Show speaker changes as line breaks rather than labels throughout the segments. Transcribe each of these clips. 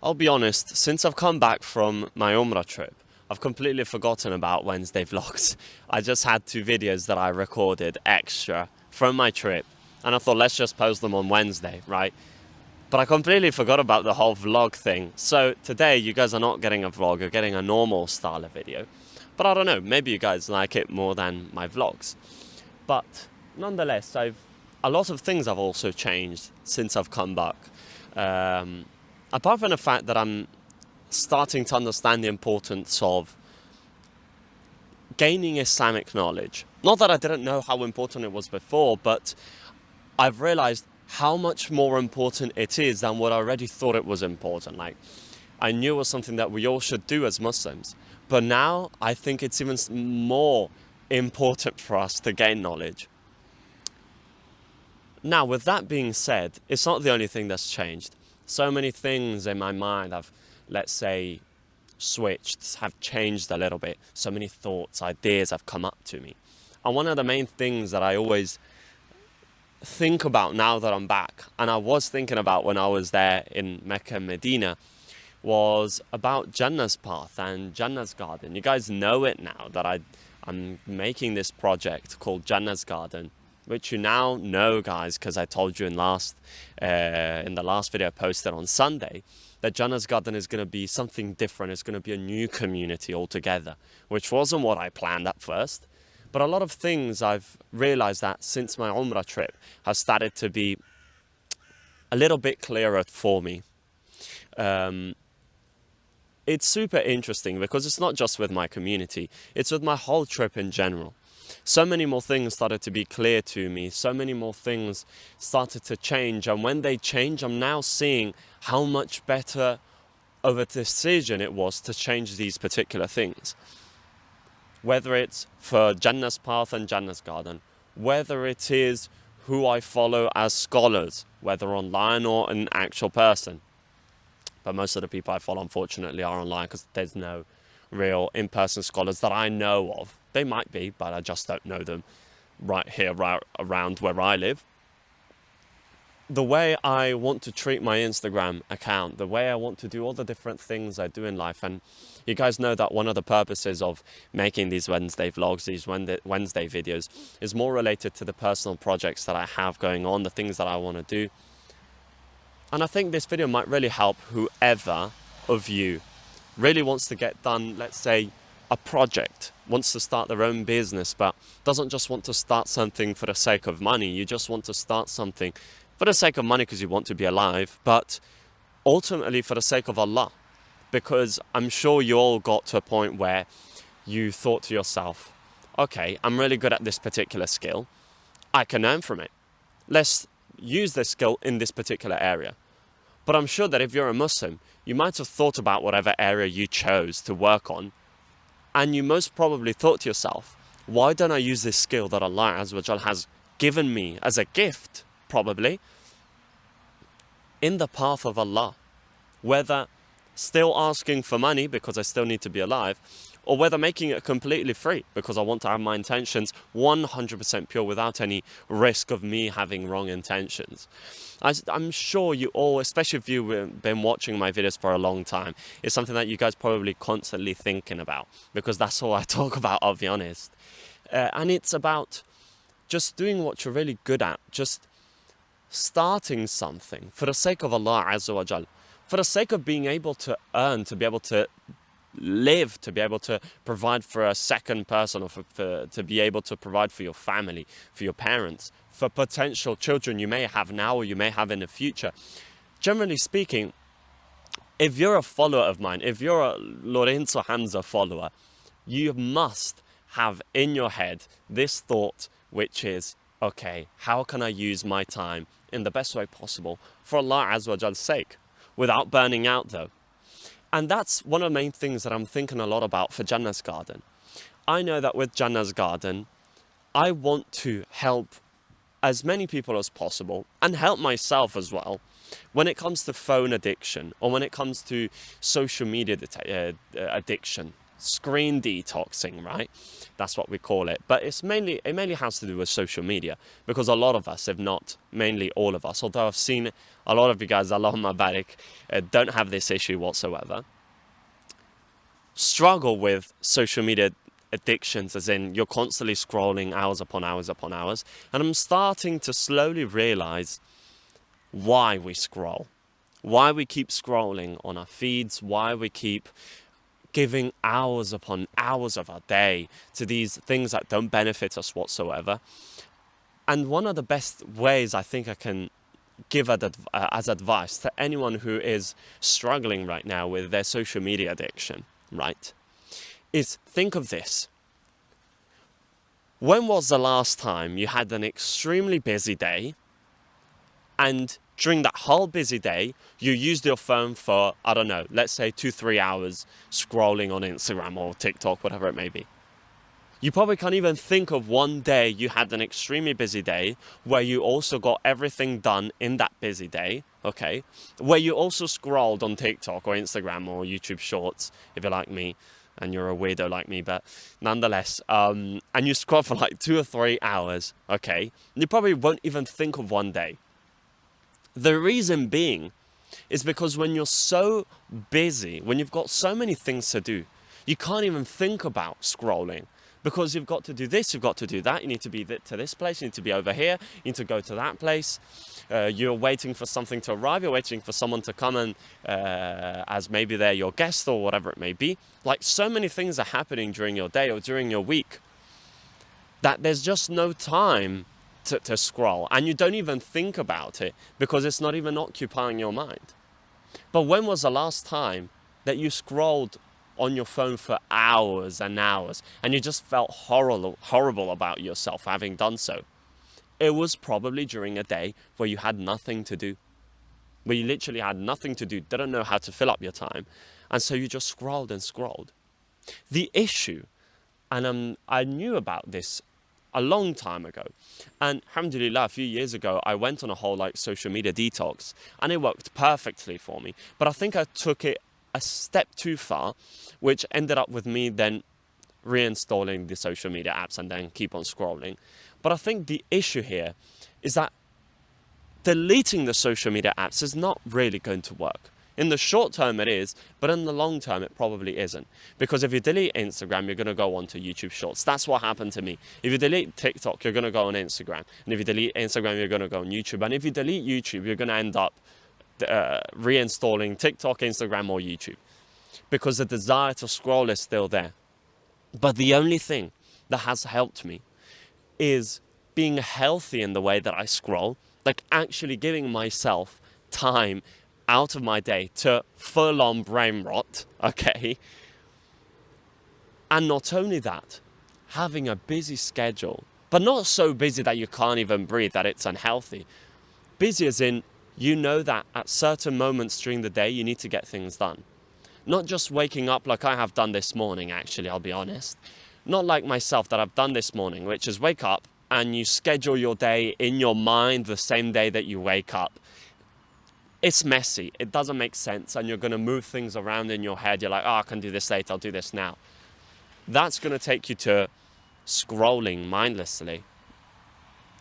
I'll be honest, since I've come back from my Umrah trip, I've completely forgotten about Wednesday vlogs. I just had 2 videos that I recorded extra from my trip, and I thought let's just post them on Wednesday, right? But I completely forgot about the whole vlog thing. So today you guys are not getting a vlog, you're getting a normal style of video. But I don't know, maybe you guys like it more than my vlogs. But nonetheless, a lot of things have also changed since I've come back. Apart from the fact that I'm starting to understand the importance of gaining Islamic knowledge. Not that I didn't know how important it was before, but I've realized how much more important it is than what I already thought it was important. Like, I knew it was something that we all should do as Muslims, but now I think it's even more important for us to gain knowledge. Now, with that being said, it's not the only thing that's changed. So many things in my mind have, let's say, switched, have changed a little bit. So many thoughts, ideas have come up to me. And one of the main things that I always think about now that I'm back, and I was thinking about when I was there in Mecca and Medina, was about Jannah's path and Jannah's garden. You guys know it now that I'm making this project called Jannah's Garden, which you now know, guys, because I told you in the last video I posted on Sunday, that Jannah's Garden is going to be something different. It's going to be a new community altogether, which wasn't what I planned at first. But a lot of things I've realized that since my Umrah trip have started to be a little bit clearer for me. It's super interesting because it's not just with my community, it's with my whole trip in general. So many more things started to be clear to me, so many more things started to change, and when they change, I'm now seeing how much better of a decision it was to change these particular things. Whether it's for Jannah's path and Jannah's garden, whether it is who I follow as scholars, whether online or an actual person. But most of the people I follow, unfortunately, are online because there's no real in-person scholars that I know of. They might be, but I just don't know them right here, right around where I live. The way I want to treat my Instagram account, the way I want to do all the different things I do in life. And you guys know that one of the purposes of making these Wednesday vlogs, these Wednesday videos, is more related to the personal projects that I have going on, the things that I want to do. And I think this video might really help whoever of you really wants to get done, let's say, a project, wants to start their own business, but doesn't just want to start something for the sake of money. You just want to start something for the sake of money because you want to be alive, but ultimately for the sake of Allah. Because I'm sure you all got to a point where you thought to yourself, okay, I'm really good at this particular skill. I can earn from it. Let's use this skill in this particular area. But I'm sure that if you're a Muslim, you might have thought about whatever area you chose to work on, and you most probably thought to yourself, why don't I use this skill that Allah Azza wa Jal has given me as a gift, probably, in the path of Allah? Whether still asking for money because I still need to be alive, or whether making it completely free because I want to have my intentions 100% pure without any risk of me having wrong intentions. I'm sure you all, especially if you've been watching my videos for a long time, it's something that you guys probably constantly thinking about, because that's all I talk about, I'll be honest. And it's about just doing what you're really good at, just starting something for the sake of Allah Azza wa Jal, for the sake of being able to earn, to be able to live, to be able to provide for a second person, or to be able to provide for your family, for your parents, for potential children you may have now or you may have in the future. Generally speaking, if you're a follower of mine, if you're a Lorenzo Hamza follower, you must have in your head this thought, which is, okay, how can I use my time in the best way possible for Allah Azza wa Jal's sake, without burning out though? And that's one of the main things that I'm thinking a lot about for Jannah's Garden. I know that with Jannah's Garden, I want to help as many people as possible, and help myself as well, when it comes to phone addiction, or when it comes to social media addiction. screen detoxing, right? That's what we call it. But it mainly has to do with social media, because a lot of us, if not mainly all of us, although I've seen a lot of you guys, Allahumma barik, don't have this issue whatsoever, struggle with social media addictions, as in you're constantly scrolling hours upon hours upon hours. And I'm starting to slowly realize why we scroll, why we keep scrolling on our feeds, why we keep giving hours upon hours of our day to these things that don't benefit us whatsoever. And one of the best ways I think I can give as advice to anyone who is struggling right now with their social media addiction, right, is think of this. When was the last time you had an extremely busy day, and during that whole busy day, you used your phone for, I don't know, let's say 2-3 hours scrolling on Instagram or TikTok, whatever it may be? You probably can't even think of one day you had an extremely busy day where you also got everything done in that busy day, okay? Where you also scrolled on TikTok or Instagram or YouTube Shorts, if you're like me, and you're a weirdo like me, but nonetheless, and you scroll for like 2 or 3 hours, okay? You probably won't even think of one day. The reason being is because when you're so busy, when you've got so many things to do, you can't even think about scrolling, because you've got to do this, you've got to do that, you need to be to this place, you need to be over here, you need to go to that place, you're waiting for something to arrive, you're waiting for someone to come and as maybe they're your guest or whatever it may be. Like, so many things are happening during your day or during your week that there's just no time to scroll, and you don't even think about it because it's not even occupying your mind. But when was the last time that you scrolled on your phone for hours and hours and you just felt horrible about yourself having done so? It was probably during a day where you had nothing to do, where you literally had nothing to do, didn't know how to fill up your time, and so you just scrolled and scrolled. The issue, and I knew about this a long time ago, and alhamdulillah, a few years ago I went on a whole social media detox, and it worked perfectly for me. But I think I took it a step too far, which ended up with me then reinstalling the social media apps and then keep on scrolling. But I think the issue here is that deleting the social media apps is not really going to work. In the short term it is, but in the long term it probably isn't. Because if you delete Instagram, you're going to go onto YouTube Shorts. That's what happened to me. If you delete TikTok, you're going to go on Instagram. And if you delete Instagram, you're going to go on YouTube. And if you delete YouTube, you're going to end up reinstalling TikTok, Instagram, or YouTube. Because the desire to scroll is still there. But the only thing that has helped me is being healthy in the way that I scroll, like actually giving myself time out of my day to full-on brain rot, okay? And not only that, having a busy schedule, but not so busy that you can't even breathe, that it's unhealthy. Busy as in, you know that at certain moments during the day, you need to get things done. Not just waking up like I have done this morning, actually, I'll be honest. Not like myself that I've done this morning, which is wake up and you schedule your day in your mind the same day that you wake up. It's messy, it doesn't make sense, and you're going to move things around in your head. You're like, oh, I can do this later, I'll do this now. That's going to take you to scrolling mindlessly,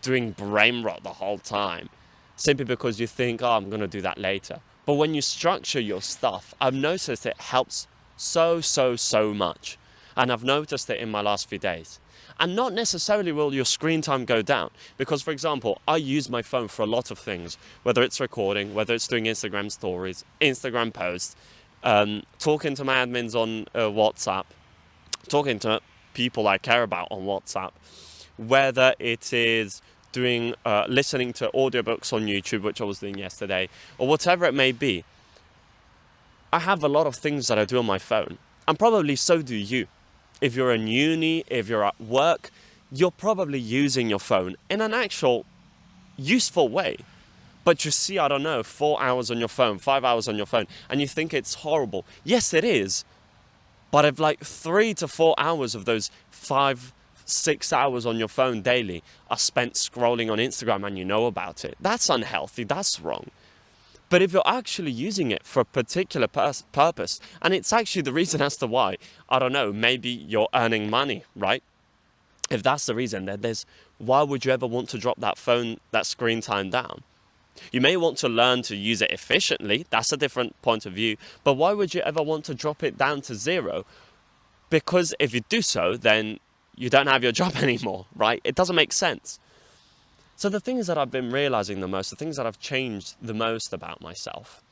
doing brain rot the whole time, simply because you think, oh, I'm going to do that later. But when you structure your stuff, I've noticed it helps so much. And I've noticed it in my last few days. And not necessarily will your screen time go down. Because, for example, I use my phone for a lot of things, whether it's recording, whether it's doing Instagram stories, Instagram posts, talking to my admins on WhatsApp, talking to people I care about on WhatsApp, whether it is doing listening to audiobooks on YouTube, which I was doing yesterday, or whatever it may be. I have a lot of things that I do on my phone, and probably so do you. If you're in uni, if you're at work, you're probably using your phone in an actual useful way. But you see, I don't know, 4 hours on your phone, 5 hours on your phone, and you think it's horrible. Yes, it is. But if 3 to 4 hours of those 5-6 hours on your phone daily are spent scrolling on Instagram and you know about it, that's unhealthy, that's wrong. But if you're actually using it for a particular purpose, and it's actually the reason as to why, I don't know, maybe you're earning money, right? If that's the reason, then why would you ever want to drop that screen time down? You may want to learn to use it efficiently. That's a different point of view. But why would you ever want to drop it down to 0? Because if you do so, then you don't have your job anymore, right? It doesn't make sense. So the things that I've been realizing the most, the things that I've changed the most about myself,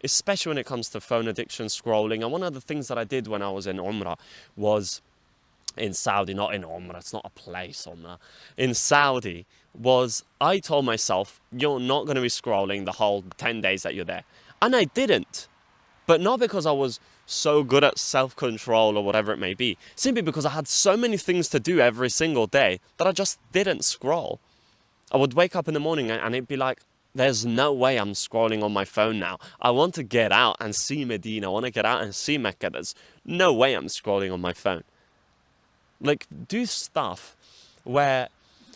especially when it comes to phone addiction, scrolling. And one of the things that I did when I was in Umrah was in Saudi, not in Umrah, it's not a place, Umrah. In Saudi was I told myself, you're not going to be scrolling the whole 10 days that you're there. And I didn't. But not because I was so good at self-control or whatever it may be. Simply because I had so many things to do every single day that I just didn't scroll. I would wake up in the morning and it'd be like, there's no way I'm scrolling on my phone now. I want to get out and see Medina. I want to get out and see Mecca. There's no way I'm scrolling on my phone. Like, do stuff where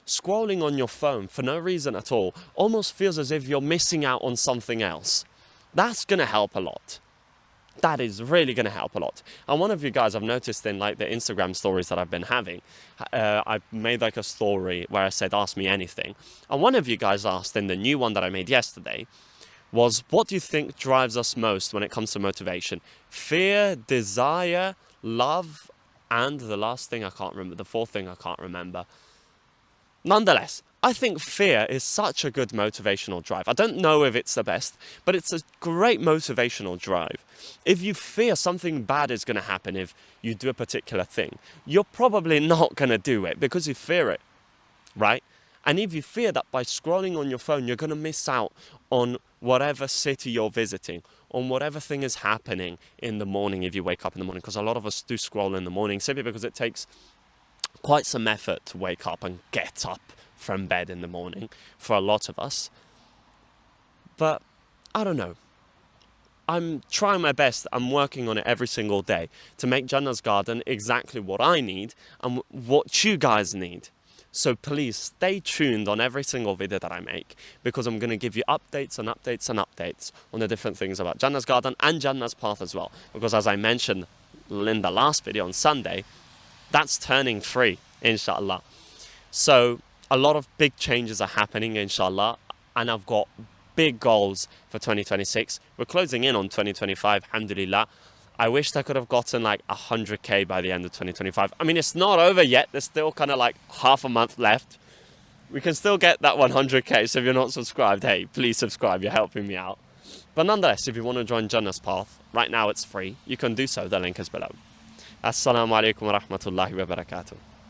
scrolling on your phone for no reason at all almost feels as if you're missing out on something else. That's going to help a lot. That is really going to help a lot. And one of you guys, I've noticed in like the Instagram stories that I've been having, I made like a story where I said, ask me anything. And one of you guys asked in the new one that I made yesterday was, what do you think drives us most when it comes to motivation? Fear, desire, love, and the last thing I can't remember, the fourth thing I can't remember. Nonetheless, I think fear is such a good motivational drive. I don't know if it's the best, but it's a great motivational drive. If you fear something bad is going to happen if you do a particular thing, you're probably not going to do it because you fear it, right? And if you fear that by scrolling on your phone, you're going to miss out on whatever city you're visiting, on whatever thing is happening in the morning if you wake up in the morning, because a lot of us do scroll in the morning simply because it takes quite some effort to wake up and get up from bed in the morning for a lot of us. But I don't know. I'm trying my best. I'm working on it every single day to make Jannah's Garden exactly what I need and what you guys need. So please stay tuned on every single video that I make, because I'm going to give you updates and updates and updates on the different things about Jannah's Garden and Jannah's Path as well. Because as I mentioned in the last video on Sunday, that's turning 3, inshallah. So a lot of big changes are happening, inshallah, and I've got big goals for 2026. We're closing in on 2025, alhamdulillah. I wished I could have gotten like 100k by the end of 2025. I mean, it's not over yet. There's still kind of like half a month left. We can still get that 100k. So if you're not subscribed, hey, please subscribe. You're helping me out. But nonetheless, if you want to join Jannah's Path, right now it's free. You can do so. The link is below. Assalamu alaikum wa rahmatullahi wa barakatuh.